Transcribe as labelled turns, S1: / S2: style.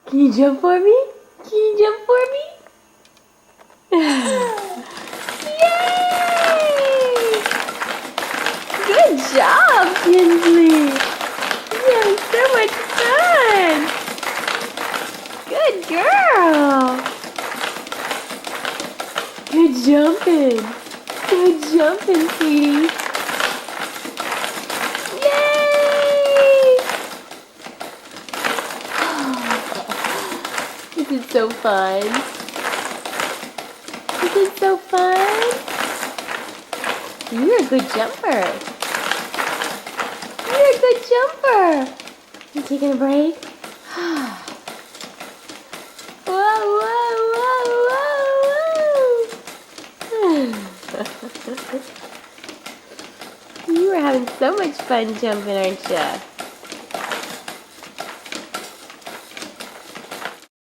S1: Can you jump for me? Can you jump for me? Yay! Good job, Kinsley! You're having so much fun! Good girl! Good jumping! Good jumping, sweetie! Yay! This is so fun! This is so fun! You're a good jumper! You're a good jumper! You taking a break? Whoa, whoa, whoa, whoa, whoa! You are having so much fun jumping, aren't you?